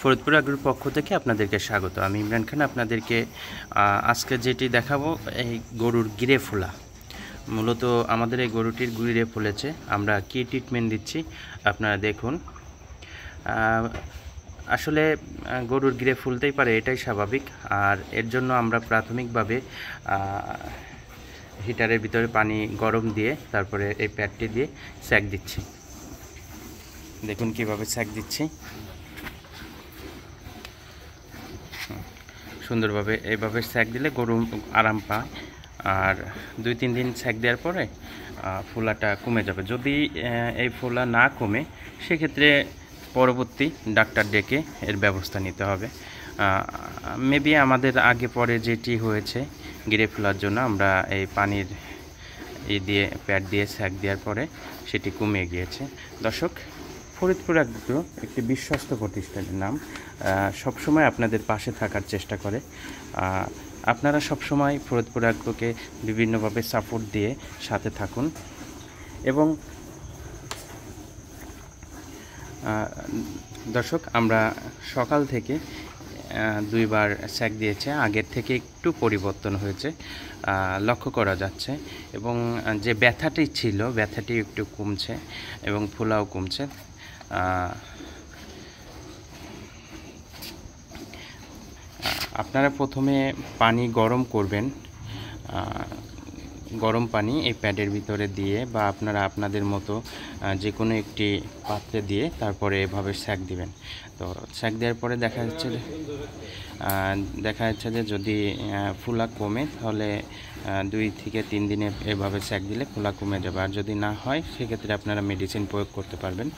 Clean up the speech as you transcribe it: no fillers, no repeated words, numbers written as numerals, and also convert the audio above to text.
ফরিদপুর আগ্রোর পক্ষ থেকে আপনাদেরকে স্বাগত। আমি ইমরান খান। আপনাদেরকে আজকে যেটি দেখাবো, এই গরুর গিরে ফোলা। মূলত আমাদের এই গরুটির গিরে ফুলেছে। আমরা কী ট্রিটমেন্ট দিচ্ছি আপনারা দেখুন। আসলে গরুর গিরে ফুলতেই পারে, এটাই স্বাভাবিক। আর এর জন্য আমরা প্রাথমিকভাবে হিটারের ভিতরে পানি গরম দিয়ে তারপরে এই প্যাডটি দিয়ে স্যাক দিচ্ছি। দেখুন কিভাবে স্যাক দিচ্ছি। সুন্দরভাবে এইভাবে স্যাক দিলে গরু আরাম পায়। আর 2-3 দিন স্যাক দেওয়ার পরে ফোলাটা কমে যাবে। যদি এই ফোলা না কমে, সেক্ষেত্রে পরবর্তী ডাক্তার ডেকে এর ব্যবস্থা নিতে হবে। মেবি আমাদের আগে পরে যেটি হয়েছে গিরে ফোলার জন্য, আমরা এই পানির দিয়ে প্যাড দিয়ে স্যাক দেওয়ার পরে সেটি কমে গিয়েছে। দর্শক, ফরিদপুর আগ্রো একটি বিশ্বস্ত প্রতিষ্ঠানের নাম, সবসময় আপনাদের পাশে থাকার চেষ্টা করে। আপনারা সবসময় ফরিদপুর আগ্রোকে বিভিন্নভাবে সাপোর্ট দিয়ে সাথে থাকুন। এবং দর্শক, আমরা সকাল থেকে 2 বার স্যাক দিয়েছে। আগের থেকে একটু পরিবর্তন হয়েছে, লক্ষ্য করা যাচ্ছে। এবং যে ব্যথাটি ছিল, ব্যথাটি একটু কমছে এবং ফোলাও কমছে। আপনারা প্রথমে পানি গরম করবেন, গরম পানি এই প্যাডের ভিতরে দিয়ে বা আপনারা আপনাদের মতো যে কোনো একটি পাত্রে দিয়ে তারপরে এভাবে স্যাক দিবেন। তো স্যাক দেওয়ার পরে দেখা যাচ্ছে যে যদি ফোলা কমে, তাহলে 2 থেকে 3 দিনে এভাবে স্যাক দিলে ফোলা কমে যাবে। আর যদি না হয়, সেক্ষেত্রে আপনারা মেডিসিন প্রয়োগ করতে পারবেন।